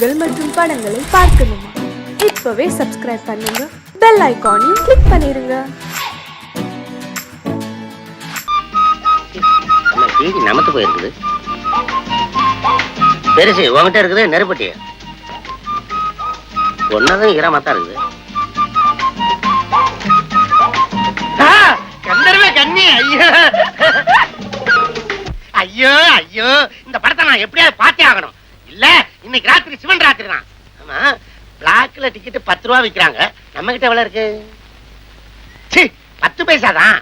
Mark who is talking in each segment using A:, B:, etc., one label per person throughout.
A: நிகழ்ச்சிகள் மற்றும் படங்களை பார்க்கணுமா? இப்பவே சப்ஸ்கிரைப் பண்ணுங்க, பெல் ஐகானையும் கிளிக் பண்ணிருங்க.
B: நமத்து போயிருக்குது பெருசு உங்ககிட்ட இருக்குது. நெருப்பட்டி ஒன்னதும் ஈரமாத்தான் இருக்குது. கந்தர்வ கண்ணி, ஐயோ ஐயோ ஐயோ, இந்த படத்தை நான் எப்படியாவது பார்த்தே ஆகணும். இல்ல இன்னைக்கு ராத்திரி சிவன் ராத்திரி தான். ஆமா, பிளாக்ல டிக்கெட் 10 ரூபா விற்கிறாங்க. நம்ம கிட்ட எவ்வளவு இருக்கு? 10 பைசா தான்.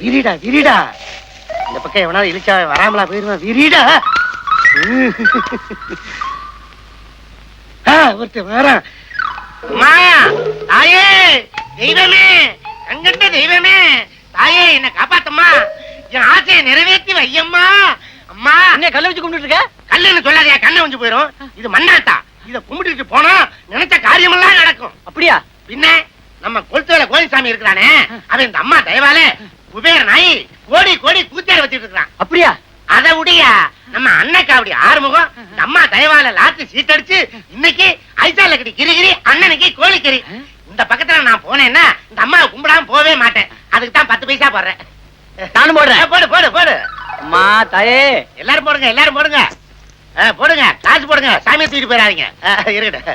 B: விரிடா விரிடா, இந்த பக்கம் எவனாவது இழிச்சா வராமலா போயிருவான். விரிடா ஒருத்தர் வரான். தாயே தெய்வமே, கண்கண்ட தெய்வமே, தாயே என்ன காப்பாத்தம்மா, என் ஆசையை நிறைவேற்றி வையம்மா. அம்மா என்ன கல்ல வச்சு கும்பிட்டு இருக்க? கல்லுன்னு சொல்லாதையா, கண்ணை வந்து போயிரும். இது மண்ணாட்டா, இத கும்பிட்டு போனா நினைச்ச காரியமெல்லாம் நடக்கும். அப்படியா? பின்ன நம்ம கொளுத்துவேல கோயில்சாமி இருக்கிறானே, அவன் இந்த அம்மா தயவால குபேர நாய் கோடி கோடி கூத்தியார வச்சுட்டு இருக்கான். அப்படியா? அத உடையா நம்ம அண்ணனுக்கு அப்படி ஆறுமுகம் இந்த அம்மா தயவால லாத்து சீட்டடிச்சு இன்னைக்கு ஐசால கட்டி கிரிகிரி, அண்ணனுக்கு கோழிக்கறி. இந்த பக்கத்துல நான் போனேன்னா இந்த அம்மாவை கும்பிடாம போவே மாட்டேன். அதுக்கு தான் 10 பைசா போடுறேன். நானும் போடுறேன். போடு போடு போடு. அம்மா தாயே, எல்லாரும் போடுங்க, எல்லாரும் போடுங்க, போடுங்க, காசு போடுங்க. சாமியை தூக்கிட்டு போயிடாதீங்க. இருக்கட்டும்.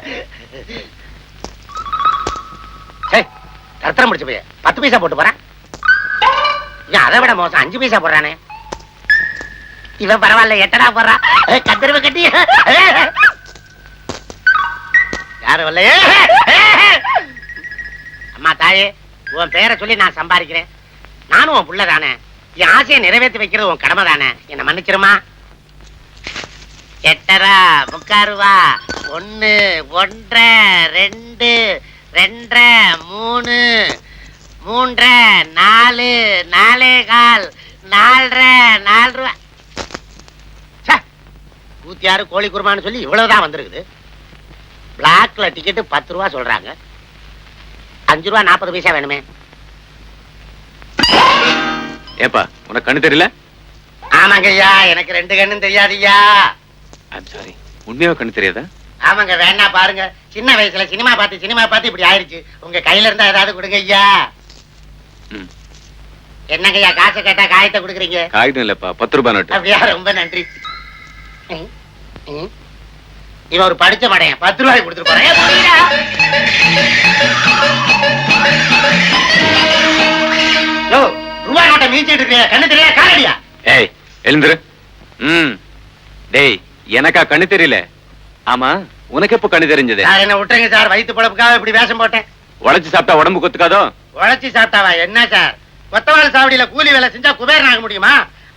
B: தரத்திரம் முடிச்சு போய் 10 பைசா போட்டு போறேன். அதை விட மோசம் 5 பைசா போடுறானே. இவன் பரவாயில்ல, 8 போடுறான். கத்திரவை கட்டி யாரும் வரல. அம்மா தாயே, உன் பேரை சொல்லி நான் சம்பாதிக்கிறேன். நானும் உன் புள்ள தானே. என் ஆசையை நிறைவேற்றி வைக்கிறது உன் கடமை தானே. என்ன மன்னிச்சிருமா. 8 3/4 ரூபா, 1 1 2 2 3 3 4 4 1/4 4 ரூபா. கூத்தியாரு கோழி குருமான்னு சொல்லி இவ்வளவுதான் வந்திருக்குது. பிளாக்ல டிக்கெட் 10 ரூபா சொல்றாங்க. 5 ரூபா 40 பைசா வேணுமே.
C: ஏப்பா, உனக்கு கண்ணு தெரியல?
B: ஆமாங்க ஐயா, எனக்கு 2 கண்ணும் தெரியாதுய்யா.
C: ஐம் சாரி, உண்மையாக கண்ணு தெரியாதா?
B: ஆமாங்க, வேணா பாருங்க. சின்ன வயசுல சினிமா பார்த்து இப்படி ஆயிடுச்சு. உங்க கையில இருந்தா ஏதாவது கொடுங்க ஐயா. என்னங்க ஐயா, காசை கேட்டா காயத்தை கொடுக்குறீங்க?
C: காகிதம் இல்லப்பா, 10 ரூபாய் நோட்டு.
B: அப்படியா? ரொம்ப நன்றி. இவன் ஒரு படிச்ச மடையன், 10 ரூபாய் கொடுத்துட்டு போறேன். ரூபாய் நோட்டை மீச்சிட்டு இருக்க, கண்ணு தெரியல காலடியா?
C: ஏய் எழுந்துரு. டேய், எனக்கா கண்ணு தெரியல? ஆமா, உனக்கு எப்ப கண்ணு தெரிஞ்சது?
B: சார் என்ன விட்டுருங்க சார், வயிற்று பொழப்புக்காக இப்படி வேஷம் போட்டேன்.
C: உழைச்சு சாப்பிட்டா உடம்பு கொத்துக்காதோ?
B: உழைச்சி சாப்பிட்டாவா என்ன சார்? கொத்தவாள் சாவடியில கூலி வேலை செஞ்சா குபேரன் ஆக முடியுமா?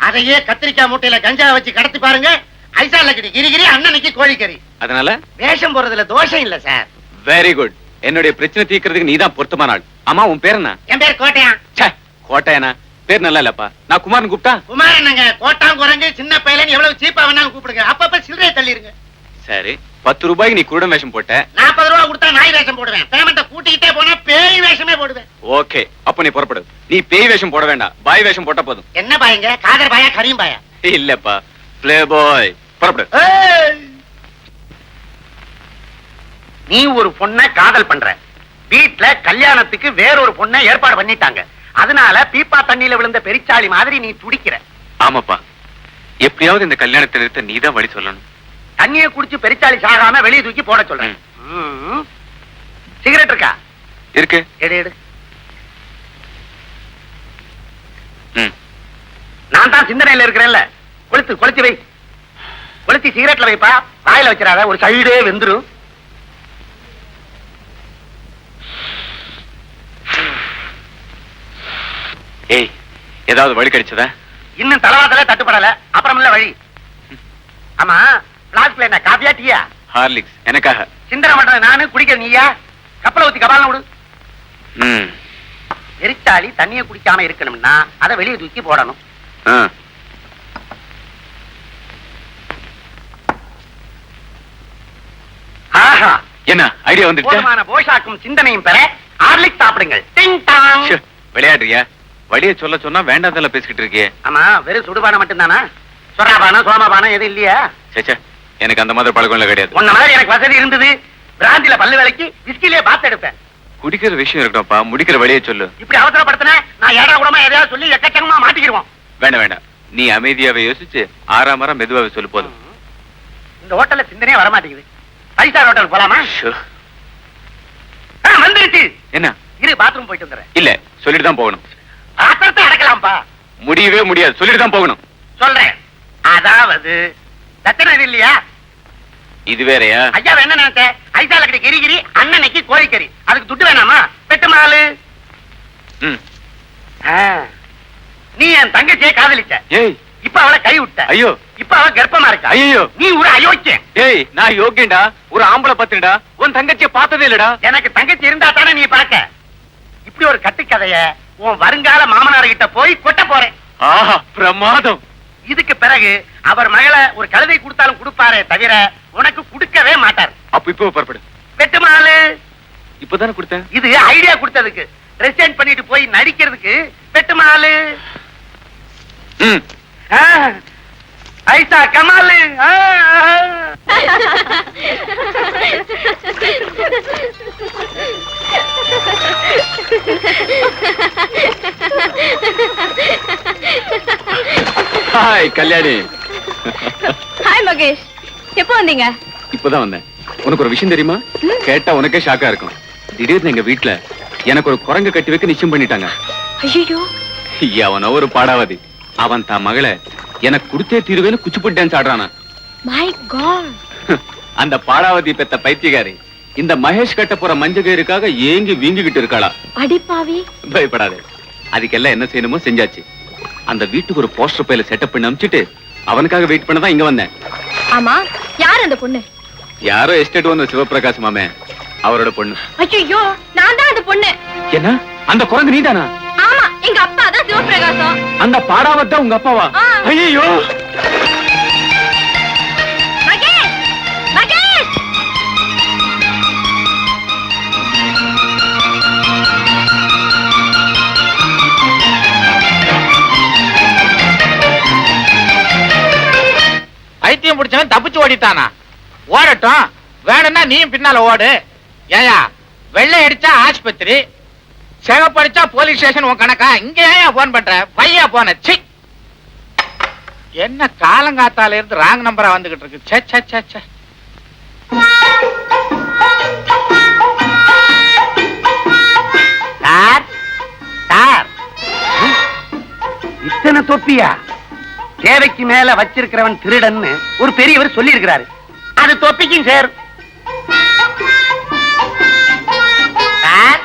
B: அதையே கத்திரிக்காய் மூட்டையில கஞ்சா வச்சு கடத்தி பாருங்க. ஐசால கட்டி கிரிகிரி, அண்ணனுக்கு கோழிக்கறி. அதனால வேஷம் போறதுல தோஷம் இல்ல சார்.
C: Very good. என்னுடைய பிரச்சனை தீர்க்கிறதுக்கு நீதான் பொருத்தமான ஆள். ஆமா, உன் பேர் என்ன?
B: என் பேர் கோட்டையான்.
C: கோட்டையானா? பேர் நல்லா இல்லப்பா. நான் குமாரன் கூப்பிட்டா?
B: குமாரன் கோட்டான் குரங்கு சின்ன பையன் எவ்வளவு சீப்பா வேணாலும் கூப்பிடுங்க. அப்பப்ப சில்லறை தள்ளிருங்க.
C: சரி, 10 ரூபாய்க்கு நீ குருடன் வேஷம் போட்ட.
B: 40 ரூபாய் கொடுத்தா நாய் வேஷம் போடுவேன். பேமெண்ட்டை கூட்டிக்கிட்டே போனா பேய் வேஷமே போடுவேன்.
C: ஓகே, அப்ப நீ புறப்படு. நீ பேய் வேஷம் போட வேண்டாம், பாய் வேஷம் போட்டா போதும்.
B: என்ன பாயங்க? காதர் பாயா, கரீம் பாயா?
C: இல்லப்பா, பிளே பாய். புறப்படு.
B: நீ ஒரு பொண்ணை காதல் பண்ற. வீட்டுல கல்யாணத்துக்கு வேறொரு பொண்ணை ஏற்பாடு பண்ணிட்டாங்க. அதனால பீப்பா தண்ணியில விழுந்த பெரிச்சாளி மாதிரி நீ துடிக்கிற.
C: ஆமாப்பா, எப்படியாவது இந்த கல்யாணத்தை நிறுத்த நீதான் வழி சொல்லணும்.
B: தண்ணியை குடிச்சு பெரிச்சாளி சாகாம வெளியே தூக்கி போட சொல்றேன். சிகரெட் இருக்கா?
C: இருக்கு.
B: எடு எடு. நான் தான் சிந்தனையில இருக்கிறேன்ல. கொளுத்தி வை. கொளுத்தி சிகரெட்ல வைப்பா, வாயில வச்சிடாத, ஒரு சைடே வெந்துரும்.
C: ஏய், ஏதாவது வழி கிடைச்சதா?
B: இன்னும் தலவாதல தட்டுப்படல. அப்புறமில்ல வழி. ஆமா, பிளாஸ்க்ல என்ன காபியா டீயா?
C: ஹார்லிக்ஸ். எனக்காக.
B: சிந்தனை பண்றது நானு, குடிக்க நீயா? கப்பலை ஊத்தி கபாலம் விடு. எரிச்சாளி தண்ணியை குடிக்காம இருக்கணும்னா அதை வெளியே தூக்கி போடணும்.
C: என்ன ஐடியா வந்துருச்சு?
B: போதுமான போஷாக்கும் சிந்தனையும் பெற ஹார்லிக்ஸ் சாப்பிடுங்கள். டிங் டாங்.
C: ச்சே, விளையாடுறியா? வழிய சொல்ல சொன்னா வேண்டாம் பேசிக்கிட்டு இருக்கியே.
B: ஆமா, வெறும் சுடுபானம் மட்டும்தானா? சொராபானம் சோமாபானம் எதுவும் இல்லையா?
C: சேச்சே, எனக்கு அந்த மாதிரி பழக்கம் எல்லாம் கிடையாது.
B: உன்ன மாதிரி எனக்கு வசதி இருந்தது. பிராந்தில பல்லு விலைக்கு விஸ்கிலே பாத்து எடுப்பேன்.
C: குடிக்கிற விஷயம் இருக்கட்டும்ப்பா, முடிக்கிற வழியை சொல்லு.
B: இப்படி அவசரப்படுத்தின நான் ஏடா கூடமா எதையாவது சொல்லி எக்கச்சக்கமா மாட்டிக்கிடுவோம்.
C: வேண்டாம், நீ அமைதியாவே யோசிச்சு ஆறாமரம் மெதுவாவே சொல்லு போதும்.
B: இந்த ஹோட்டல்ல சிந்தனையே வர மாட்டேங்குது. 5 ஸ்டார் ஹோட்டல் போலாமா?
C: ஷோ.
B: வந்துருச்சு.
C: என்ன?
B: இரு, பாத்ரூம் போயிட்டு வந்துடுறேன்.
C: இல்ல, சொல்லிட்டு தான் போகணும்.
B: ஆத்திரத்தை அடக்கலாம்பா.
C: முடியவே முடியாது, சொல்லிட்டு தான் போகணும்.
B: சொல்றேன். அதாவது தத்தனை இல்லையா?
C: இது வேறயா?
B: ஐயா என்ன நினைச்ச? ஐசால கடி கிரிகிரி, அண்ணனைக்கு கோழிக்கறி. அதுக்கு துட்டு வேணாமா? பெட்டு மாலு.
C: ம்.
B: நீ என் தங்கச்சியை காதலிச்ச.
C: ஏய்,
B: இப்ப அவளை கை விட்ட.
C: ஐயோ,
B: இப்ப அவ கர்ப்பமா இருக்கா.
C: ஐயோ,
B: நீ ஒரு அயோக்கியன்.
C: ஏய், நான் யோக்கியன்டா, ஒரு ஆம்பளை பத்திரடா. உன் தங்கச்சியை பார்த்ததே இல்லடா.
B: எனக்கு தங்கச்சி இருந்தா தானே நீ பார்க்க. இப்படி ஒரு கட்டுக்கதைய உன் வருங்கால மாமனார் கிட்ட போய் கொட்ட போறேன்.
C: ஆஹா, பிரமாதம்.
B: இதுக்கு பிறகு அவர் மகளை ஒரு கழுதை கொடுத்தாலும் கொடுப்பாரே தவிர உனக்கு கொடுக்கவே மாட்டார்.
C: அப்ப இப்போ புறப்படு.
B: வெட்டுமாலு.
C: இப்பதானே கொடுத்தேன்.
B: இது ஐடியா கொடுத்ததுக்கு. ரெசைன் பண்ணிட்டு போய் நடிக்கிறதுக்கு வெட்டுமாலு.
C: ம்.
B: ஐசா கமாலு.
C: ஹாய் கல்யாணி.
D: ஹாய் மகேஷ், எப்போ வந்தீங்க?
C: இப்பதான் வந்தேன். உனக்கு ஒரு விஷயம் தெரியுமா? கேட்டா உனக்கே ஷாக்கா இருக்கும். திடீர்னு எங்க வீட்டுல எனக்கு ஒரு குரங்கு கட்டி வைக்க நிச்சயம் பண்ணிட்டாங்க.
D: ஐயோ,
C: அவன ஒரு பாடாவதி. அவன் தான் மகளை எனக்கு கொடுத்தே தீருவேன்னு குச்சிப்புட்டு டான்ஸ் ஆடுறானா.
D: My god.
C: அந்த பாடாவதி பெத்த பைத்தியகாரி இந்த மகேஷ் கட்ட போற மஞ்சகருக்காக ஏங்கி வீங்கிக்கிட்டு இருக்காளா.
D: அடிப்பாவி.
C: பயப்படாதே, அதுக்கெல்லாம் என்ன செய்யணுமோ செஞ்சாச்சு. அந்த வீட்டுக்கு ஒரு போஸ்டர் பையில செட்டப் பண்ணி அனுப்பிச்சிட்டு அவனுக்காக வெயிட் பண்ணதான் இங்க வந்தேன்.
D: ஆமா, யார் அந்த பொண்ணு?
C: யாரோ எஸ்டேட் ஓனர் சிவபிரகாஷ் மாமே, அவரோட பொண்ணு.
D: ஐயோ, நான் தான் அந்த பொண்ணு.
C: என்ன? அந்த குரங்கு நீதானா?
D: ஆமா, எங்க அப்பா தான் சிவபிரகாசம்.
C: அந்த பாடாவத்தான் உங்க அப்பாவா? ஐயோ,
D: மகேஷ், மகேஷ்.
B: பைத்தியம் பிடிச்சவன் தப்பிச்சு ஓடிட்டானா? ஓடட்டும், வேணும்னா நீயும் பின்னால ஓடு. ஏயா, வெள்ளை அடிச்சா ஆஸ்பத்திரி, சிவப்படிச்சா போலீஸ் ஸ்டேஷன். உன் கணக்கா? இங்க ஏன் போன் பண்ற? பையா போன. சி, என்ன காலங்காத்தால இருந்து ராங் நம்பரா வந்துகிட்டு இருக்கு. சே சே சே சே. சார், சார், இத்தனை தொப்பியா? தேவைக்கு மேல வச்சிருக்கிறவன் திருடன்னு ஒரு பெரியவர் சொல்லி இருக்கிறாரு. அது தொப்பிக்கும் சார். Sir,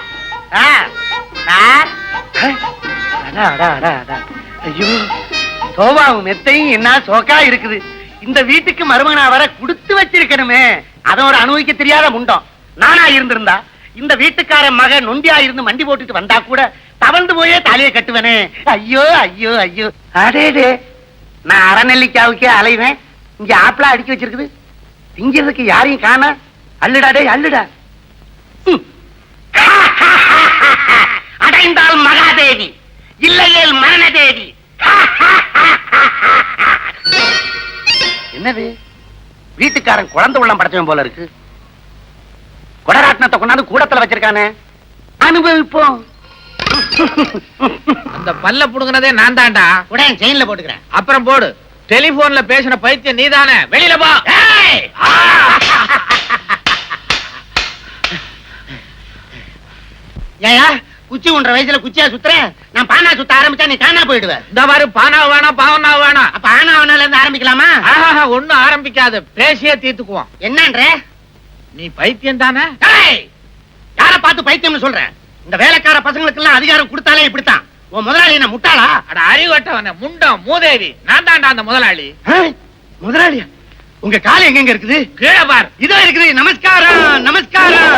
B: sir. ஐயோ, சோபாவும் மெத்தையும் என்ன சோக்கா இருக்குது. இந்த வீட்டுக்கு மருமகனா வர கொடுத்து வச்சிருக்கணுமே. அத ஒரு அனுபவிக்க தெரியாத முண்டம். நானா இருந்திருந்தா இந்த வீட்டுக்கார மகன் நொண்டியா இருந்து மண்டி போட்டுட்டு வந்தா கூட தவழ்ந்து போயே தலையை கட்டுவனே. ஐயோ ஐயோ ஐயோ. அடேடே, நான் அறநெல்லிக்காவுக்கே அலைவேன். இங்க ஆப்பிளா அடிக்க வச்சிருக்குது. திங்கிறதுக்கு யாரையும் காண. அள்ளுடாடே அள்ளுடா. அடைந்தால் மகாதேவி, இல்லையேல் மரணதேவி. என்னது? வீட்டுக்காரன் குழந்தை உள்ளம் படைச்சவன் போல இருக்கு. கொடராட்டினத்தை கொண்டாந்து கூடத்துல வச்சிருக்கானே. அனுபவிப்போம்.
E: அந்த பல்ல புடுங்கனதே நான் தான்டா.
B: உடனே செயின்ல போட்டுக்கிறேன்.
E: அப்புறம் போடு. டெலிபோன்ல பேசின பைத்தியம் நீதானே. வெளியில போ.
B: ஏயா, குச்சி ஒன்ற வயசுல குச்சியா சுத்துறேன். நான் பானா சுத்த ஆரம்பிச்சா நீ காணா போயிடுவ.
E: இந்த மாதிரி பானா வேணாம், பாவனா வேணாம்.
B: அப்ப ஆனாவனால இருந்து ஆரம்பிக்கலாமா?
E: ஒண்ணும் ஆரம்பிக்காது, பேசியே தீர்த்துக்குவோம்.
B: என்னன்ற?
E: நீ பைத்தியம் தானே?
B: யார பார்த்து பைத்தியம்னு சொல்ற? இந்த வேலைக்கார பசங்களுக்கு எல்லாம் அதிகாரம் கொடுத்தாலே இப்படித்தான். உன் முதலாளி என்ன முட்டாளா?
E: அட அறிவட்டவன முண்டம் மூதேவி. நான் தான்டா அந்த முதலாளி.
B: முதலாளியா? உங்க கால் எங்க இருக்குது?
E: கீழே பார்.
B: இதோ இருக்குது. நமஸ்காரம் நமஸ்காரம்.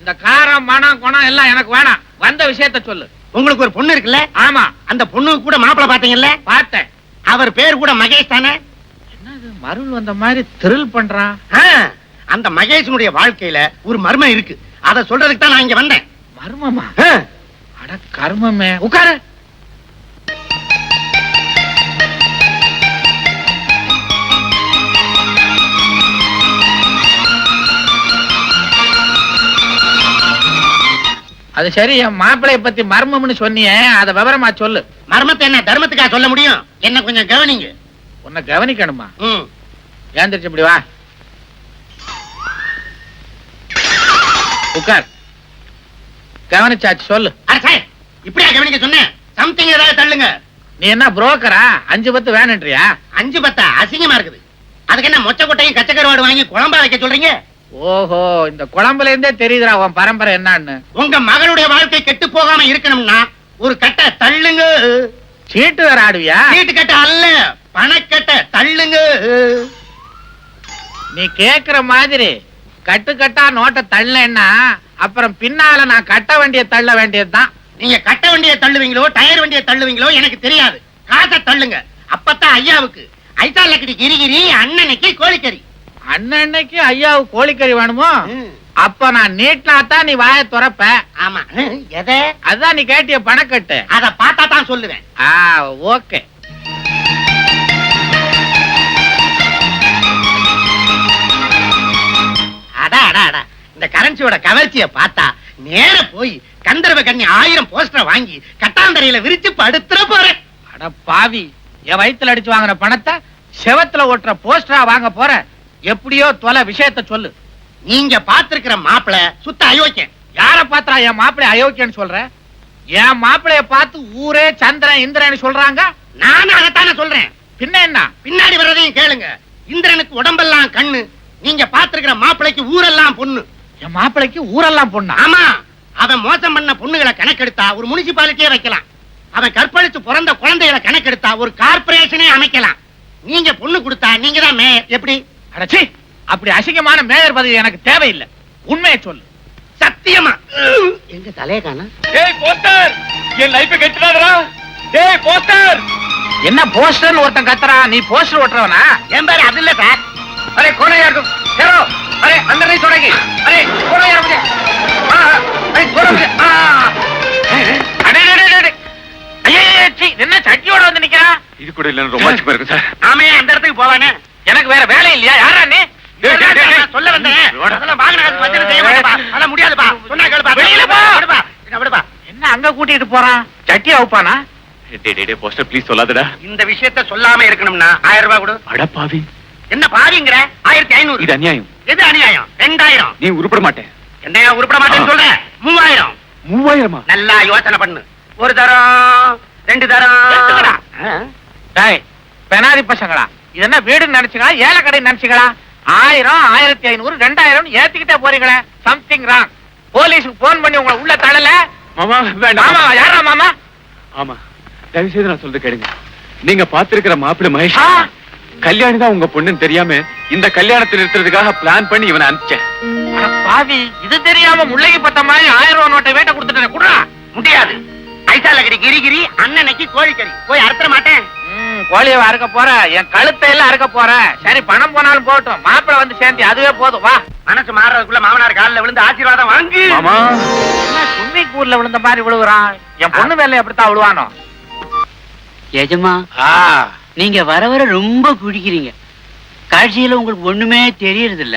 E: இந்த காரம் மனம் குணம் எல்லாம் எனக்கு வேணாம். வந்த விஷயத்த சொல்லு.
B: உங்களுக்கு ஒரு பொண்ணு இருக்குல்ல?
E: ஆமா.
B: அந்த பொண்ணுக்கு கூட மாப்பிளை பாத்தீங்கல்ல?
E: பார்த்தேன்.
B: அவர் பேர் கூட மகேஷ் தானே?
E: என்னது மருள் வந்த மாதிரி திரில் பண்றான்?
B: அந்த மகேஷனுடைய வாழ்க்கையில ஒரு மர்மம் இருக்கு. அத சொல்றதுக்கு தான் நான் இங்க வந்தேன்.
E: மர்மமா? அட கர்மமே. உட்காரு. அது சரி, என் மாப்பிளைய பத்தி மர்மம்னு சொன்னியே, அத விவரமா சொல்லு.
B: மர்மத்தை என்ன தர்மத்துக்கா சொல்ல முடியும்? என்ன கொஞ்சம் கவனிங்க.
E: உன்னை கவனிக்கணுமா?
B: ம்.
E: ஏந்திரிச்சு இப்படி வா. உட்கார். கவனிச்சாச்சு, சொல்லு.
B: அரசே, இப்படியா கவனிக்க சொன்னேன்? சம்திங் ஏதாவது தள்ளுங்க.
E: நீ என்ன புரோக்கரா? 5-10 வேணுன்றியா?
B: 5-10 அசிங்கமா இருக்குது. அதுக்கு என்ன மொச்ச கொட்டையும் கச்சக்கருவாடு வாங்கி குழம்பா வைக்க சொல்றீங்க?
E: ஓஹோ, இந்த குழம்புல இருந்தே தெரியுதுடா உன் பரம்பரை என்னன்னு.
B: உங்க மகனுடைய வாழ்க்கை கெட்டு போகாம இருக்கணும்னா ஒரு கட்டை தள்ளுங்க.
E: சீட்டு வேற ஆடுவியா?
B: வீட்டு கட்டை அல்ல, பணக்கட்டை தள்ளுங்க.
E: நீ கேக்குற மாதிரி கட்டு கட்டா நோட்டை தள்ளேன்னா அப்புறம் பின்னால நான் கட்ட வேண்டிய தள்ள வேண்டியதுதான்.
B: நீங்க கட்ட வண்டியை தள்ளுவீங்களோ டயர் வண்டியை தள்ளுவீங்களோ எனக்கு தெரியாது. காசை தள்ளுங்க. அப்பதான் ஐயாவுக்கு ஐசா லக்கடி கிரிகிரி, அண்ணனுக்கு கோழிக்கறி.
E: அண்ணன்னைக்கு ஐயாவுக்கு கோழிக்கறி வேணுமோ? அப்ப நான் நீட்டினாத்தான் நீ வாயை துறப்ப.
B: ஆமா. எதை?
E: அதான் நீ கேட்டிய பணக்கட்டு.
B: அத பார்த்தா தான் சொல்லுவேன்.
E: ஓகே.
B: அடா அடா அடா, இந்த கரன்சியோட கவர்ச்சியை பார்த்தா நேர போய் கந்தர்வ கண்ணி 1000 போஸ்டர் வாங்கி கட்டாந்தரையில விரிச்சு படுத்துற போறேன்.
E: அட பாவி, என் வயித்துல அடிச்சு வாங்கின பணத்தை செவத்துல ஓட்டுற போஸ்டரா வாங்க போற. எப்படியோ தொலை, விஷயத்த சொல்லு.
B: நீங்க பாத்திருக்கிற மாப்பிள சுத்த அயோக்கியன்.
E: யார பாத்திரா என் மாப்பிள்ளை அயோக்கியன்னு சொல்ற? என் மாப்பிளைய பார்த்து ஊரே சந்திரன் இந்திரன் சொல்றாங்க.
B: நானும் அதைத்தானே சொல்றேன்.
E: பின்ன என்ன?
B: பின்னாடி வர்றதையும் கேளுங்க. இந்திரனுக்கு உடம்பெல்லாம் கண்ணு, நீங்க பாத்திருக்கிற மாப்பிளைக்கு ஊரெல்லாம் பொண்ணு.
E: என் மாப்பிளைக்கு ஊரெல்லாம் பொண்ணா?
B: ஆமா. அவன் மோசம் பண்ண பொண்ணுகளை கணக்கெடுத்தா ஒரு முனிசிபாலிட்டியே வைக்கலாம். அவன் கற்பழித்து பிறந்த குழந்தைகளை கணக்கெடுத்தா ஒரு கார்பரேஷனே அமைக்கலாம். நீங்க பொண்ணு கொடுத்தா நீங்க தான் மேயர். எப்படி?
E: அடச்சி, அப்படி அசிங்கமான மேயர் பதவி எனக்கு தேவையில்லை. உண்மையை சொல்லு.
B: சத்தியமா. எங்க தலைய காண?
C: ஏய் போஸ்டர், என் லைஃப் கெட்டுடாதடா. ஏய் போஸ்டர்.
E: என்ன போஸ்டர்னு ஒருத்தன் கத்துறா? நீ போஸ்டர் ஓட்டுறவனா?
B: என் பேரு அது இல்ல சார்.
E: அரே கோனையா இருக்கும். ஹேரோ, அரே अंदर नहीं छोड़ेगी. அரே கோனையா मुझे. அரே கோன मुझे. அடே அடே அடே. ஐயே சீ, என்ன சட்டியோட வந்து நிக்கிறா?
C: இது கூட இல்லன்னு ரொம்ப அச்சமா இருக்கு சார்.
B: ஆமே, அந்த இடத்துக்கு போவானே.
E: எனக்கு வேற வேலை இல்லையா? யாரா நீ?
B: நான் சொல்ல வந்தேன். அதெல்லாம் வாங்கின காசு வச்சு செய்ய மாட்டேப்பா. அதெல்லாம் முடியாதுப்பா. சொன்னா கேளுப்பா.
E: வெளியில போ.
B: விடுப்பா. என்ன விடுப்பா.
E: என்ன அங்க கூட்டிட்டு போறான்? சட்டி அவுப்பானா?
C: டேய் போஸ்டர் ப்ளீஸ் சொல்லாதடா.
B: இந்த விஷயத்தை சொல்லாம இருக்கணும்னா 1000 ரூபாய் கொடு.
C: அட பாவி,
B: என்ன பாவிங்கற? 1500.
C: இது அநியாயம்.
B: எது அநியாயம்? 2000.
C: நீ உருப்பட மாட்டே.
B: என்னையா உருப்பட மாட்டேன்னு சொல்ற? 3000.
C: 3000மா?
B: நல்லா யோசனை பண்ணு. ஒரு தரம், 2 தரம்.
E: டேய் பெனாதி பசங்களா, இது என்ன வீடுன்னு நினைச்சுங்களா, ஏழை கடை நினைச்சுங்களா? 1000, 1500, 2000 ஏத்திக்கிட்டே போறீங்களே. Something wrong. போலீஸுக்கு போன் பண்ணி உங்களை உள்ள தள்ளல.
C: மாமா வேண்டாம்.
E: மாமா யாரா மாமா?
C: ஆமா, தயவு செய்து நான் சொல்றது கேளுங்க. நீங்க பாத்திருக்கிற மாப்பிள்ளை மகேஷ் கல்யாணி தான் உங்க பொண்ணுன்னு தெரியாம இந்த கல்யாணத்தை நிறுத்துறதுக்காக பிளான் பண்ணி இவனை அனுப்பிச்சேன்.
E: அட பாவி, இது தெரியாம முள்ளைக்கு பத்த மாதிரி 1000 ரூபாய் நோட்டை வேட்ட கொடுத்துட்டேன். குடுறா.
B: முடியாது. ஐசா லக்கடி கிரிகிரி, அண்ணனுக்கு கோழிக்கறி. போய் அறுத்த மாட்டேன்.
E: கோழியை அறுக்க போற, என் கழுத்தை எல்லாம் அறுக்க போற. சரி, பணம் போனாலும் போட்டும், மாப்பிள்ளை வந்து சேர்ந்து அதுவே போதும். வா.
B: மனசு மாறதுக்குள்ள மாமனார் காலில் விழுந்து ஆசீர்வாதம் வாங்கு.
C: மாமா
E: என்ன சும்மி கூர்ல விழுந்த மாதிரி விழுகுறான்? என் பொண்ணு மேல எப்படித்தான் விழுவானோ?
F: எஜமா, நீங்க வர வர ரொம்ப குடிக்கிறீங்க. காட்சியில உங்களுக்கு ஒண்ணுமே தெரியறது இல்ல.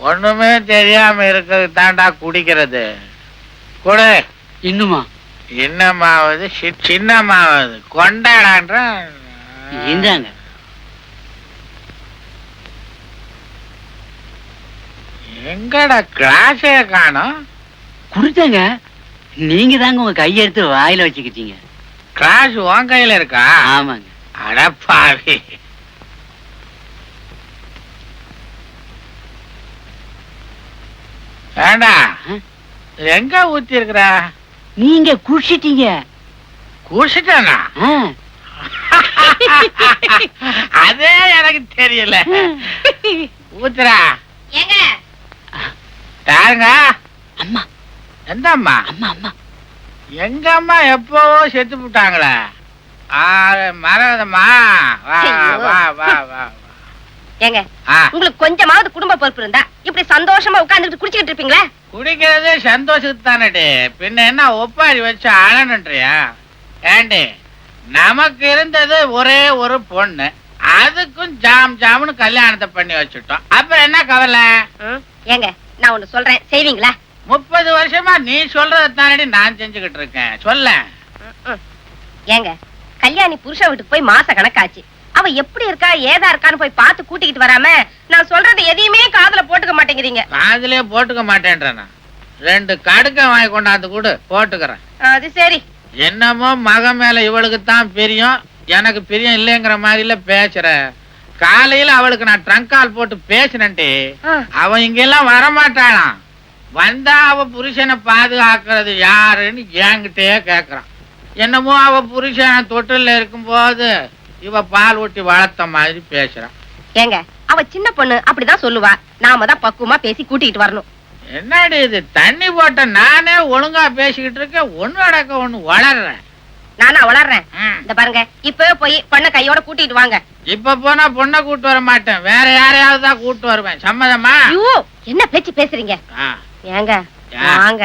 E: ஒண்ணுமே தெரியாம இருக்கிறது தாண்டா குடிக்கிறது. கொடு.
F: இன்னுமா?
E: இன்னமாவது சின்னமாவது கொண்டாடான்ற.
F: இந்தாங்க.
E: எங்கடா கிளாஸே காணோம்?
F: குடுத்தங்க. நீங்க தாங்க உங்க கையெடுத்து வாயில வச்சுக்கிட்டீங்க.
E: கிளாஸ் உன் கையில இருக்கா?
F: ஆமாங்க.
E: அடப்பாவி. ஏண்டா எங்க ஊத்தி இருக்கிற?
F: நீங்க குடிச்சிட்டீங்க.
E: குடிச்சிட்டானா? அதே எனக்கு தெரியல. ஊத்துறா.
D: ஏங்க
E: யாருங்க?
F: அம்மா.
E: எந்த அம்மா?
F: அம்மா அம்மா.
E: எங்க அம்மா எப்போ செத்து போட்டாங்களே. மறந்தம்மா. வா
D: ஐயோ.
E: வா வா வா.
D: ஏங்க
E: ஆ.
D: உங்களுக்கு கொஞ்சமாவது குடும்ப பொறுப்பு இருந்தா இப்படி சந்தோஷமா உட்கார்ந்துட்டு குடிச்சிட்டு இருப்பீங்களா?
E: குடிக்கிறது சந்தோஷத்துக்கு தானே, பின்ன என்ன ஒப்பாரி வச்சு அழனுன்றியா? ஏண்டி, நமக்கு இருந்தது ஒரே ஒரு பொண்ணு, அதுக்கும் ஜாம்னு கல்யாணத்தை பண்ணி வச்சுட்டோம். அப்புறம் என்ன கவலை?
D: ஏங்க நான் ஒண்ணு சொல்றேன், செய்வீங்களா?
E: 30 வருஷமா நீ சொல்றது தானடி நான் செஞ்சுக்கிட்டு இருக்கேன். சொல்ல.
D: ஏங்க கல்யாணி புருஷ வீட்டுக்கு போய் மாச கணக்காச்சு, அவ எப்படி இருக்கா ஏதா இருக்கான்னு போய் பார்த்து கூட்டிக்கிட்டு வராம நான் சொல்றது எதையுமே காதுல போட்டுக்க மாட்டேங்கிறீங்க.
E: காதுலயே போட்டுக்க மாட்டேன்றேன். 2 கடுக்க வாங்கி கொண்டாந்து கூட போட்டுக்கிறேன்.
D: அது சரி.
E: என்னமோ மக மேல இவளுக்கு தான் பிரியம், எனக்கு பிரியம் இல்லைங்கிற மாதிரில பேசுற. காலையில அவளுக்கு நான் ட்ரங்க் கால் போட்டு பேசினேன்டி, அவன் இங்க எல்லாம் வரமாட்டாளாம். வந்தா அவ புருஷனை பாதுகாக்கிறது யாருன்னு என்கிட்டயே கேக்குறான். என்னமோ அவ புருஷன் தொட்டில இருக்கும் போது இவ பால் ஊட்டி வளர்த்த மாதிரி பேசுறான்.
D: ஏங்க அவ சின்ன பொண்ணு அப்படிதான் சொல்லுவா, நாம தான் பக்குவமா பேசி கூட்டிட்டு வரணும்.
E: என்னடி இது, தண்ணி போட்ட நானே ஒழுங்கா பேசிக்கிட்டு இருக்கேன், ஒண்ணு அடக்க ஒண்ணு வளர்றேன்.
D: நானா வளர்றேன்? இந்த பாருங்க, இப்பவே போய் பொண்ணை கையோட கூட்டிட்டு வாங்க.
E: இப்ப போனா பொண்ணை கூட்டு வர மாட்டேன், வேற யாரையாவது தான் கூட்டு வருவேன். சம்மதமா?
D: ஐயோ என்ன பேச்சு பேசுறீங்க? ஏங்க வாங்க.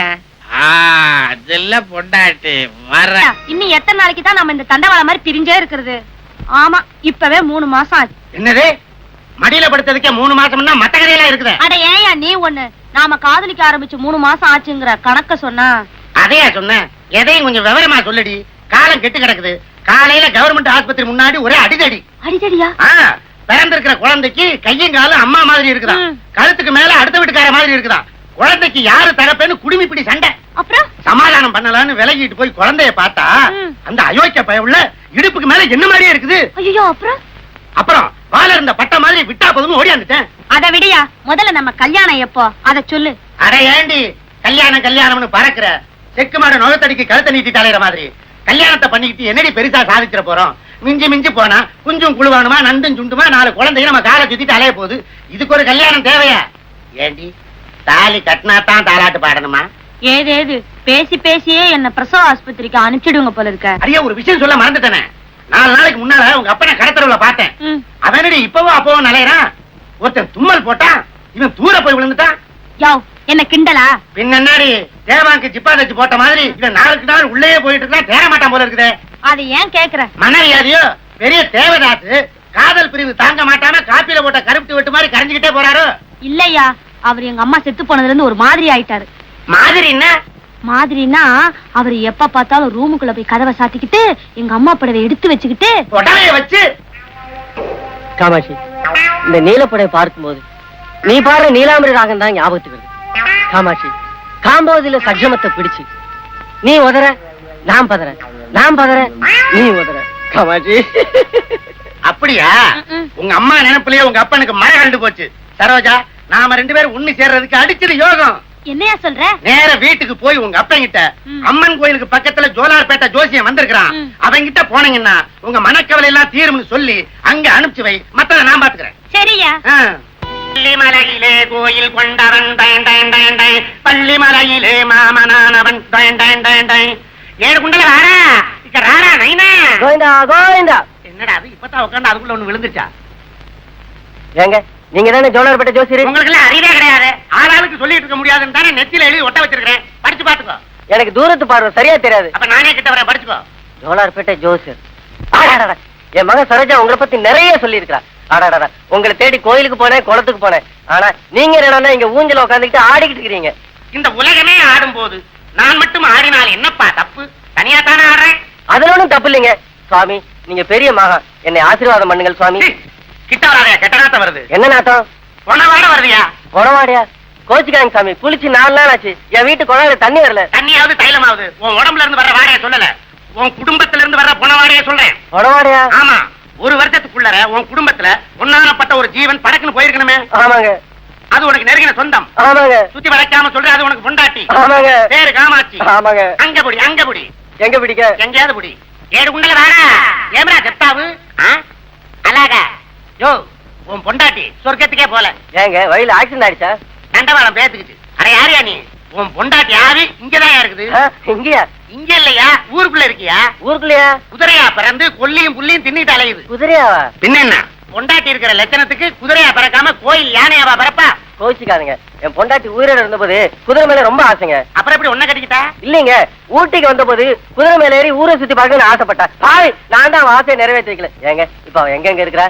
E: அதெல்லாம் பொண்டாட்டி வர.
D: இன்னும் எத்தனை நாளைக்கு தான் நம்ம இந்த தண்டவாளம் மாதிரி பிரிஞ்சே இருக்கிறது? ஆமா, இப்பவே 3 மாசம் ஆச்சு.
B: என்னது, மடியில படுத்ததுக்கே 3 மாசம்னா மத்த கதையெல்லாம் இருக்குது.
D: அட ஏயா நீ ஒண்ணு, நாம காதலிக்க ஆரம்பிச்சு 3 மாசம் ஆச்சுங்கிற கணக்க சொன்னா?
B: அதையா சொன்னேன், எதையும் கொஞ்சம் விவரமா சொல்லடி. காலம் கெட்டு கிடக்குது. காலையில கவர்மெண்ட் ஆஸ்பத்திரி முன்னாடி ஒரே அடிதடி.
D: அடிதடியா?
B: பிறந்திருக்கிற குழந்தைக்கு கையும் காலும் அம்மா மாதிரி இருக்குதா, கழுத்துக்கு மேல அடுத்த வீட்டுக்கார மாதிரி இருக்குதா. குழந்தைக்கு யாரு தரப்பேன்னு குடுமி பிடி சண்டை.
D: அப்புறம்
B: சமாதானம் பண்ணலான்னு விலகிட்டு போய் குழந்தைய பார்த்தா அந்த அயோக்கிய பயவுள்ள இடுப்புக்கு மேல என்ன மாதிரியே இருக்குது.
D: ஐயோ
B: அப்புறம் வாழ இருந்த பட்ட மாதிரி விட்டா போதும் ஓடியாந்துட்டேன்.
D: அத விடியா, முதல்ல நம்ம கல்யாணம் எப்போ அத சொல்லு.
B: அட ஏண்டி கல்யாணம்னு பறக்குற, செக்கு மாடு நுகத்தடிக்கு கழுத்தை நீட்டி தலையிற மாதிரி கல்யாணத்தை பண்ணிக்கிட்டு என்னடி பெருசா சாதிச்சிட போறோம்? மிஞ்சி போனா குஞ்சும் குழுவானுமா நண்டும் சுண்டுமா 4 குழந்தைங்க நம்ம காலை சுத்திட்டு அலைய போகுது. இதுக்கு ஒரு கல்யாணம் தேவையா? ஏண்டி தாலி கட்டினாத்தான் தாலாட்டு பாடணுமா?
D: ஏதேது பேசி பேசியே என்ன பிரசவ ஆஸ்பத்திரிக்கு அனுப்பிச்சிடுங்க போல இருக்க.
B: அரிய ஒரு விஷயம் சொல்ல மறந்துட்டேனே. 4 நாளைக்கு முன்னால உங்க அப்பனை கடத்தரவுல பார்த்தேன். அவனடி இப்பவும் அப்பவும் நலையறான். ஒருத்தன் தும்மல் போட்டான், இவன் தூர போய் விழுந்துட்டான்.
D: யோ என்ன கிண்டலா?
B: பின்னாடி தேவாங்க ஜிப்பா தச்சு போட்ட மாதிரி இவன் 4 நாள் உள்ளே போயிட்டு இருக்கா, தேர மாட்டான் போல இருக்குது.
D: அது ஏன் கேக்குற?
B: மனவியாதியோ பெரிய தேவதாசு காதல் பிரிவு தாங்க மாட்டாம காப்பில போட்ட கருப்பு வெட்டு மாதிரி கரைஞ்சுக்கிட்டே போறாரு.
D: இல்லையா, அவர் எங்க அம்மா செத்து போனதுல இருந்து ஒரு மாதிரி ஆயிட்டாரு.
B: மாதிரி என்ன
D: மாதிரினா, அவர் எப்ப பார்த்தாலும் ரூமுக்குள்ள போய் கதவை சாத்திக்கிட்டு எங்க அம்மா படவை எடுத்து வச்சுக்கிட்டு
B: உடலைய வச்சு.
G: காமாட்சி, இந்த நீலப்படை பார்க்கும்போது நீ பாரு நீலாம்பரி ராகம் தான் ஞாபகத்துக்கு வருது. காமாட்சி, காம்போதில சக்ஷமத்தை பிடிச்சு நீ உதற நான் பதற, நான் பதற நீ உதற. காமாட்சி
B: அப்படியா? உங்க அம்மா நினைப்புலயே உங்க அப்பனுக்கு மழை கண்டு போச்சு. சரோஜா, நாம 2 பேரும் ஒண்ணு சேர்றதுக்கு அடிச்சது யோகம்.
D: என்னையா சொல்ற?
B: நேர வீட்டுக்கு போய் உங்க அப்பங்கிட்ட அம்மன் கோயிலுக்கு பக்கத்துல ஜோலார்பேட்டை ஜோசியம் வந்திருக்கான், அவங்கிட்ட போனீங்கன்னா உங்க மனக்கவலை எல்லாம் தீரும்னு சொல்லி அங்க அனுப்பிச்சு வை, மத்தத நான் பாத்துக்கிறேன்.
D: சரியா?
B: பள்ளிமலையிலே கோயில் கொண்டவன் பள்ளிமலையிலே மாமனானவன் 7 குண்டல ராரா இக்க ராரா நைனா.
G: கோவிந்தா கோவிந்தா.
B: என்னடா அது இப்பதான் உட்கார்ந்து அதுக்குள்ள ஒண்ணு விழுந்துச்சா?
G: ஏங்க நீங்க தானே ஜோலார்பேட்டை ஜோசியர்?
B: உங்களுக்கு எல்லாம் அறிவே கிடையாது. ஆளாளுக்கு சொல்லிட்டு இருக்க முடியாதுன்னு தானே நெத்தியில எழுதி ஒட்ட வச்சிருக்கேன், படிச்சு பாத்துக்கோ.
G: எனக்கு தூரத்து பார்வை சரியா தெரியாது.
B: அப்ப நானே கிட்ட வரேன், படிச்சுக்கோ.
G: ஜோலார்பேட்டை ஜோசியர். ஆடாடா, என் மகன் சரோஜா உங்களை பத்தி நிறைய சொல்லி இருக்கா. ஆடாடா, உங்களை தேடி கோயிலுக்கு போனேன், குளத்துக்கு போனேன். ஆனா நீங்க என்னன்னா இங்க ஊஞ்சல உட்காந்துக்கிட்டு ஆடிக்கிட்டு இருக்கிறீங்க.
B: இந்த உலகமே ஆடும் போது நான் மட்டும் ஆடினால் என்னப்பா தப்பு? தனியா தானே ஆடுறேன்.
G: அதுல ஒண்ணும் தப்பு இல்லைங்க சுவாமி. நீங்க பெரிய மகன், என்னை ஆசீர்வாதம் பண்ணுங்கள் சுவாமி.
B: கிட்ட வராதயா, கெட்ட நாத்தம் வருது.
G: என்ன நாட்டம்?
B: பொணவாட வருதியா?
G: பொணவாடியா? கோச்சிக்காங்க சாமி, குளிச்சு 4 நாள் ஆச்சு. என் வீட்டு குழாயில தண்ணி வரல.
B: தண்ணியாவது தைலமாவது உன் உடம்புல இருந்து வர்ற வாடையை சொல்லல, உன் குடும்பத்துல இருந்து வர்ற பொணவாடையை சொல்றேன்.
G: பொணவாடியா?
B: ஆமா, 1 வருஷத்துக்குள்ளர உன் குடும்பத்துல ஒன்னானப்பட்ட ஒரு ஜீவன் படக்குன்னு போயிருக்கணுமே.
G: ஆமாங்க.
B: அது உனக்கு நெருங்கின சொந்தம்.
G: ஆமாங்க.
B: சுத்தி வளைக்காம சொல்ற, அது உனக்கு பொண்டாட்டி.
G: ஆமாங்க.
B: பேரு காமாட்சி.
G: ஆமாங்க.
B: அங்க புடி, அங்க புடி.
G: எங்க பிடிக்க?
B: எங்கேயாவது புடி. 7 குண்டல வாடா. ஏம்ரா செப்தாவு அழகா? யோ, உன் பொண்டாட்டி சொர்க்கத்துக்கே போல.
G: ஏங்க வழியில ஆக்சிடென்ட் ஆயிடுச்சா?
B: தண்டவாளம் பேத்துக்குச்சு. அட யாரியா நீ? உன் பொண்டாட்டி யாரு? இங்கதான் இருக்குது.
G: இங்கயா?
B: இங்க இல்லையா, ஊருக்குள்ள இருக்கியா?
G: ஊருக்குள்ளயா?
B: குதிரையா பிறந்து கொல்லியும் புள்ளியும் தின்னிட்டு அலையுது.
G: குதிரையாவா?
B: பின்ன என்ன, பொண்டாட்டி இருக்கிற லட்சணத்துக்கு குதிரையா பிறக்காம கோயில் யானையாவா பிறப்பா?
G: கோச்சிக்காதுங்க. என் பொண்டாட்டி உயிரோட இருந்தபோது குதிரை மேல ரொம்ப ஆசைங்க.
B: அப்புறம் எப்படி ஒன்ன கட்டிக்கிட்டா?
G: இல்லைங்க, ஊட்டிக்கு வந்தபோது குதிரை மேல ஏறி ஊரை சுத்தி பார்க்கணும்னு ஆசைப்பட்டா. பாய், நான் தான் ஆசையை நிறைவேற்றி வைக்கல. ஏங்க இப்ப அவன் எங்க இருக்கிறா?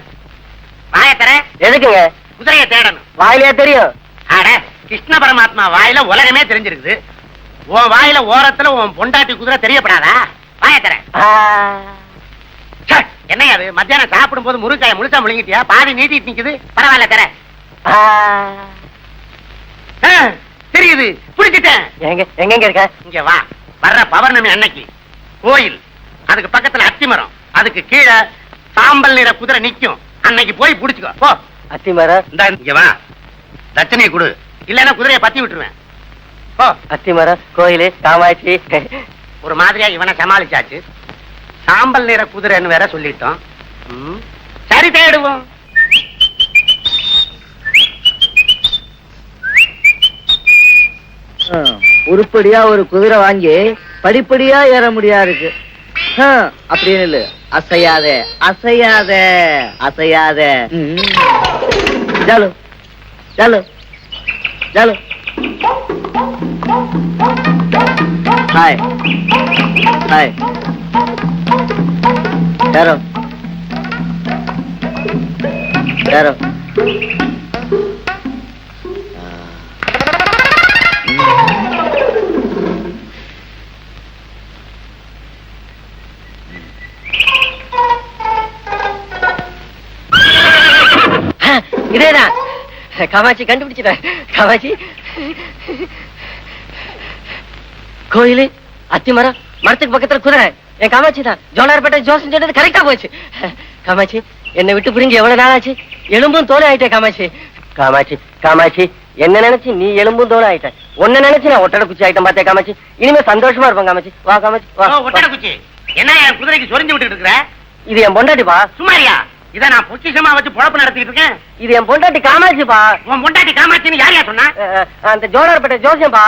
B: வாய தர.
G: எதுக்குங்க?
B: குதிரையை தேடணும்.
G: வாயிலே தெரியும்.
B: அட, கிருஷ்ண பரமாத்மா வாயில உலகமே தெரிஞ்சிருக்குது. உன் வாயில ஓரத்துல உன் பொண்டாட்டி குதிரை தெரியப்படாதா? வாய தர. என்ன அது மத்தியானம் சாப்பிடும் போது முருங்காய முழுசா முழுங்கிட்டியா? பாதி நீட்டிட்டு நிக்குது. பரவாயில்ல தர. தெரியுது, புடிச்சிட்டேன்.
G: எங்க இருக்க?
B: இங்க வா. வர்ற பௌர்ணமி அன்னைக்கு கோயில், அதுக்கு பக்கத்துல அத்திமரம், அதுக்கு கீழே சாம்பல் நிற குதிரை நிக்கும். அன்னைக்கு போய் புடிச்சுக்கோ. போ.
G: அத்திமரம்.
B: இங்க வா, தட்சணையை கொடு, இல்லன்னா குதிரையை பத்தி விட்டுருவேன். போ.
G: அத்திமரம், கோயிலு, காமாட்சி.
B: ஒரு மாதிரியா இவனை சமாளிச்சாச்சு. சாம்பல் நிற குதிரைன்னு வேற சொல்லிட்டோம். சரி, தேடுவோம்.
H: உருப்படியா ஒரு குதிரை வாங்கி படிப்படியா ஏற முடியா இருக்கு. அப்படின்னு இல்ல, அசையாத அசையாத அசையாத. ஜாலு ஜாலு ஜாலு. Hi hi. யாரோ யாரோ.
G: இதேதான் காமாட்சி, கண்டுபிடிச்சிட்டேன். காமாட்சி, கோயிலு, அத்திமரம், மரத்துக்கு பக்கத்துல குதிரை. என் காமாட்சி தான். ஜோலார்பேட்டை ஜோசன் சொன்னது கரெக்டா போச்சு. காமாட்சி, என்னை விட்டு புரிஞ்சு எவ்வளவு நாள் ஆச்சு? எலும்பும் தோலை ஆயிட்டே காமாட்சி. காமாட்சி காமாட்சி, என்ன நினைச்சு நீ எலும்பும் தோலை ஆயிட்ட? உன்ன நினைச்சு நான் ஒட்டடை குச்சி ஆயிட்டேன் பார்த்தே காமாட்சி. இனிமே சந்தோஷமா இருப்பேன் காமாட்சி. வா காமாட்சி வா.
B: ஒட்டடை குச்சி என்ன என் குதிரைக்கு சொரிஞ்சு விட்டுட்டு இருக்கிற?
G: இது என் பொண்டாட்டிப்பா.
B: சுமாரியா? இத நான் பொக்கிஷமா வச்சு பொழப்பு நடத்திட்டு இருக்கேன்.
G: இது என் பொண்டாட்டி காமாட்சிப்பா.
B: உன் பொண்டாட்டி காமாட்சின்னு யாரையா சொன்னா?
G: அந்த ஜோலார்பேட்டை ஜோசியம்பா.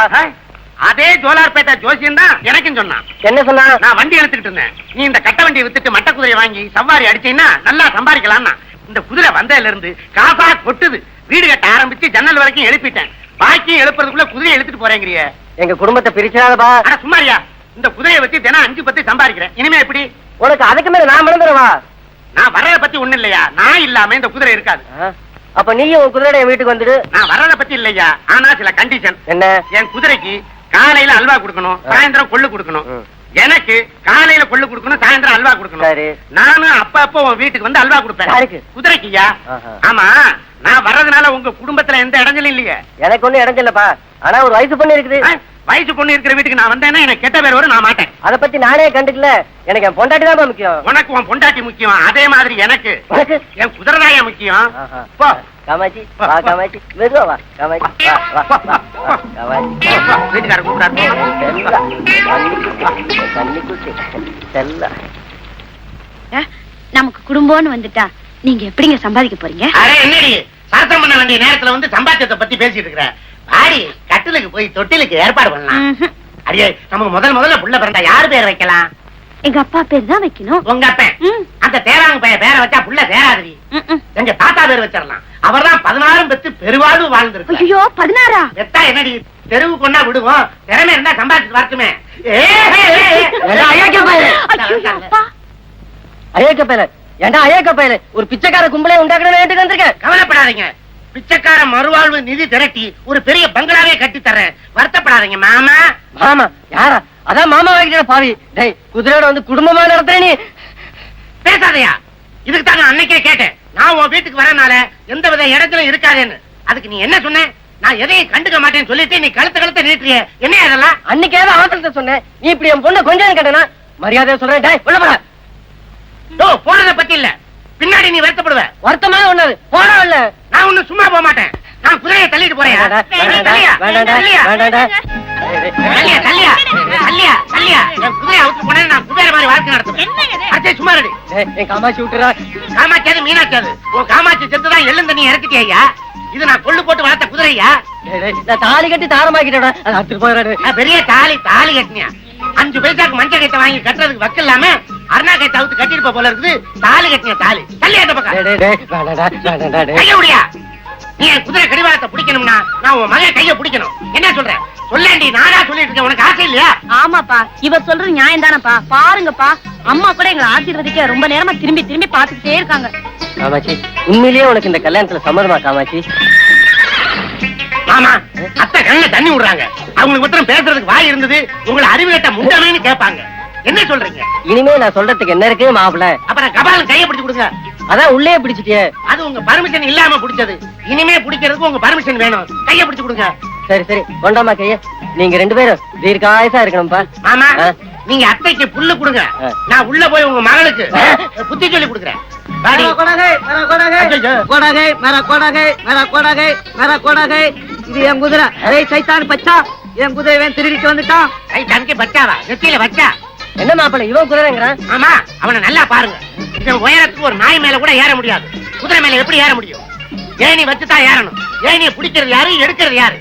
B: அதே ஜோலார்பேட்டை ஜோசியம் தான் எனக்கும் சொன்னான்.
G: என்ன சொன்னா?
B: நான் வண்டி எடுத்துக்கிட்டு இருந்தேன். நீ இந்த கட்ட வண்டியை வித்துட்டு மட்ட குதிரையை வாங்கி சவாரி அடிச்சீங்கன்னா நல்லா சம்பாதிக்கலாம்னா. இந்த குதிரை வந்ததுல இருந்து காசா கொட்டுது. வீடு கட்ட ஆரம்பிச்சு ஜன்னல் வரைக்கும் எழுப்பிட்டேன். பாக்கியும் எழுப்புறதுக்குள்ள குதிரையை எடுத்துட்டு போறேங்கிறீ.
G: எங்க குடும்பத்தை பிரிச்சாதப்பா.
B: ஆனா சும்மாரியா? இந்த குதிரையை வச்சு தினம் 5-10 சம்பாதிக்கிறேன். இனிமே எப்படி?
G: உனக்கு அதுக்கு மேல நான் மறந்துடுவா.
B: நான் வர்றத பத்தி ஒண்ணு இல்லையா? நான் இல்லாம இந்த குதிரை இருக்காது.
G: அப்ப நீயும் உன் குதிரையோட என் வீட்டுக்கு வந்துடு.
B: நான் வர்றத பத்தி இல்லையா, ஆனா சில கண்டிஷன்.
G: என்ன?
B: என் குதிரைக்கு காலையில அல்வா கொடுக்கணும், சாயந்தரம் கொள்ளு கொடுக்கணும். எனக்கு காலையில கொள்ளு கொடுக்கணும், சாயந்தரம் அல்வா கொடுக்கணும்.
G: சரி.
B: நானும் அப்ப உன் வீட்டுக்கு வந்து அல்வா கொடுப்பேன்.
G: யாருக்கு?
B: குதிரைக்குயா. ஆமா, நான் வர்றதுனால உங்க குடும்பத்துல எந்த இடைஞ்சலும் இல்லையே?
G: எனக்கு ஒண்ணு இடைஞ்சலப்பா. ஆனா ஒரு வயசு பொண்ணு இருக்குது.
B: வயசு பொண்ணு இருக்கிற வீட்டுக்கு நான் வந்தேன்னா எனக்கு கெட்ட பேர் வரும். நான் மாட்டேன்.
G: அத பத்தி நானே கண்டுக்கல. எனக்கு என் பொண்டாட்டி தான் முக்கியம்.
B: உனக்கு உன் பொண்டாட்டி முக்கியம், அதே மாதிரி எனக்கு என் குதிரை தான் முக்கியம். போ
G: காமாட்சி, வா காமாட்சி, மெதுவா வா காமாட்சி, வா வா வா காமாட்சி.
B: வீட்டுக்கார கூப்பிடாரு.
D: நமக்கு குடும்பம்னு வந்துட்டா நீங்க எப்படிங்க சம்பாதிக்க போறீங்க?
B: அரே என்னடி சாத்தம் பண்ண வேண்டிய நேரத்துல வந்து சம்பாத்தியத்தை பத்தி பேசிட்டு இருக்கிற? ஆடி கட்டிலுக்கு போய் தொட்டிலுக்கு ஏற்பாடு பண்ணலாம். அடியே, நமக்கு முதல்ல புள்ள பிறந்தா யாரு பேர் வைக்கலாம்?
D: எங்க அப்பா பேர் தான் வைக்கணும்.
B: உங்க அப்பன் அந்த தேராங்க பையன் பேரை வச்சா புள்ள தேராதிரி. எங்க தாத்தா பேர் வச்சிடலாம். அவர்தான் 16 பெத்து பெருவாழ்வு வாழ்ந்திருக்கு.
D: ஐயோ, 16?
B: பெத்தா என்னடி, தெருவு கொண்டா விடுவோம். திறமை இருந்தா சம்பாதிச்சு வரட்டுமே.
G: அயோக்கிய பயல, ஏண்டா அயோக்கிய பயல, ஒரு பிச்சைக்கார கும்பலே உண்டாக்கணும் வந்திருக்கேன்.
B: கவலைப்படாதீங்க, பிச்சைக்கார மறுவாழ்வு நிதி திரட்டி ஒரு பெரிய பங்களாவே கட்டி தர்றேன். வருத்தப்படாதீங்க மாமா.
G: மாமா யாரா? அதான் மாமா வாங்கிட்ட பாவி. டேய், குதிரையோட வந்து குடும்பமா நடத்துற நீ.
B: பேசாதையா? இதுக்கு தான் நான் அன்னைக்கே கேட்டேன். நான் உன் வீட்டுக்கு வரனால எந்த வித இடத்துல இருக்காதேன்னு. அதுக்கு நீ என்ன சொன்ன? நான் எதையும் கண்டுக்க மாட்டேன்னு சொல்லிட்டு நீ கழுத்த நீட்டிய. என்ன அதெல்லாம்?
G: அன்னைக்கு ஏதோ அவசரத்தை சொன்னேன். நீ இப்படி என் பொண்ணை கொஞ்சம் கேட்டனா மரியாதையா சொல்றேன். டேய் உள்ள போற.
B: போனத பத்தி இல்ல, பின்னாடி நீ வருத்தப்படுவ.
G: வருத்தமான ஒண்ணு போனா இல்ல.
B: நான் ஒண்ணு சும்மா போக மாட்டேன். நான் குதிரையை தள்ளிட்டு போறேன். குதிரையை அவுத்து போனேன். நான் குதிரை மாதிரி வாழ்க்கை நடத்துவேன். சும்மா ரெடி.
G: என் காமாட்சி விட்டுறா.
B: காமாட்சியாது மீனாட்சியாது. உன் காமாட்சி செத்துதான் எள்ளும் தண்ணி இறக்கிட்டியா? இது நான் கொள்ளு போட்டு வளர்த்த குதிரையா?
G: நான் தாலி கட்டி தாரமாக்கிட்டேன்.
B: பெரிய தாலி கட்டினியா? 5 பைசாக்கு மஞ்சள் கட்டை வாங்கி கட்டுறதுக்கு வக்கு இல்லாம அருணா கட்டை அவுத்து கட்டிருப்ப போல இருக்குது. தாலி கட்டினியா? தாலி தள்ளி அந்த பக்கம் கைய முடியா? நீ என் குதிரை கடிவாளத்தை பிடிக்கணும்னா நான் உன் மகன் கைய பிடிக்கணும். என்ன சொல்ற? சொல்லேண்டி, நானா சொல்லிட்டு இருக்கேன். உனக்கு ஆசை இல்லையா?
D: ஆமாப்பா, இவர் சொல்றது நியாயம் தானப்பா. பாருங்கப்பா, அம்மா கூட எங்களை ஆசீர்வதிக்க ரொம்ப நேரமா திரும்பி திரும்பி பாத்துக்கிட்டே இருக்காங்க.
G: காமாட்சி, உண்மையிலேயே உனக்கு இந்த கல்யாணத்துல சம்மதமா காமாட்சி?
B: மாமா, அத்தை கண்ணுல தண்ணி விடுறாங்க. அவங்களுக்கு மட்டும் பேசுறதுக்கு வாய் இருந்தது, உங்களை அறிவு கட்ட முண்டமேன்னு கேட்பாங்க. என்ன சொல்றீங்க?
G: இனிமே நான் சொல்றதுக்கு என்ன இருக்கு மாப்பிள்ள?
B: அப்புறம் கபாலம் கையை பிடிச்சு கொடுங்க.
G: அதான் உள்ளே பிடிச்சிட்டியே.
B: அது உங்க பர்மிஷன் இல்லாம பிடிச்சது. இனிமே பிடிக்கிறதுக்கு உங்க பர்மிஷன் வேணும். கையை பிடிச்சு கொடுங்க.
G: சரி சரி, கொண்டாமா கைய. நீங்க 2 பேரும் தீர்க்காயசா இருக்கணும்ப்பா.
B: மாமா,
G: ஆ.
B: நீங்க அத்தைக்கு புல்லு கொடுங்க.
G: ஆ.
B: நான் உள்ள போய் உங்க மகளுக்கு புத்தி சொல்லி கொடுக்குறேன். வாடி.
H: இது என் குதிரை. சைத்தான் பச்சா, என் குதிரை திருடிட்டு வந்துட்டான்.
B: கை தனக்கு பச்சாவா? நெத்தியில வச்சா?
G: என்ன மாப்பிள்ள இவன் குதிரைங்கிறான்?
B: ஆமா, அவனை நல்லா பாருங்க. இவன் உயரத்துக்கு ஒரு நாய் மேல கூட ஏற முடியாது. குதிரை மேல எப்படி ஏற முடியும்? ஏணி வச்சுதான் ஏறணும். ஏணியை பிடிக்கிறது யாரு, எடுக்கிறது யாரு?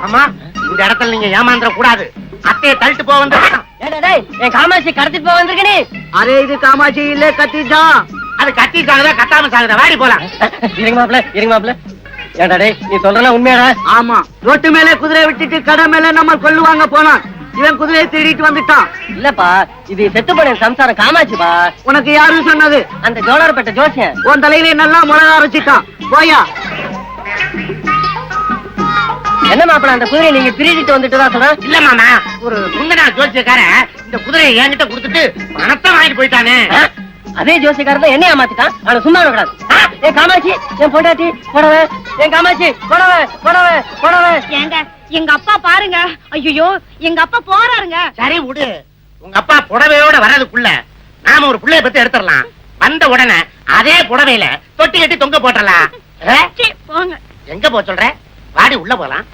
B: ஆமா, இந்த இடத்துல நீங்க ஏமாந்துட கூடாது. அத்தையை தள்ளிட்டு போக வந்து
G: ஏடா டேய், என் காமாட்சி கடத்திட்டு போக வந்திருக்க நீ.
H: அரே இது காமாட்சி இல்ல, கத்திஜா.
B: அது கத்தி சாகுதா கத்தாம சாகுதா? வாடி போலாம்.
G: இருங்க மாப்பிள்ள, இருங்க மாப்பிள்ள. ஏடா டேய், நீ சொல்றலாம் உண்மையாடா?
H: ஆமா, ரோட்டு மேல குதிரை விட்டுட்டு கடை மேல நம்ம கொள்ளுவாங்க போனான். இவன் குதிரையை திருடிட்டு வந்துட்டான்.
G: இல்லப்பா, இது செத்து போன சம்சாரம் காமாட்சிப்பா.
H: உனக்கு யாரும் சொன்னது?
G: அந்த ஜோலார்பேட்டை ஜோசியன்.
H: உன் தலையில நல்லா முளகா அரைச்சிட்டான். போயா.
G: என்ன மாப்பிள்ள, அந்த குதிரையை நீங்க திருடிட்டு வந்துட்டு தான் சொல்றேன்?
B: இல்ல மாமா, ஒரு முந்தனா ஜோசியக்காரன் இந்த குதிரையை என்கிட்ட கொடுத்துட்டு பணத்தை வாங்கிட்டு போயிட்டானே.
G: அதே ஜோசியக்காரன் தான் என்னைய மாத்திட்டான். அவனை சும்மா விடக்கூடாது. என் காமாட்சி, என் பொண்டாட்டி புடவை, என் காமாட்சி புடவை புடவை புடவை.
D: ஏங்க, எங்க அப்பா பாருங்க. ஐயோ, எங்க அப்பா போறாருங்க.
B: சரி விடு. உங்க அப்பா புடவையோட வர்றதுக்குள்ள நாம ஒரு புள்ளைய பத்தி எடுத்துடலாம். வந்த உடனே அதே புடவையில தொட்டி கட்டி தொங்க போட்டலாம்.
D: சீ, போங்க.
B: எங்க போ சொல்ற? வாடி உள்ள போலாம்.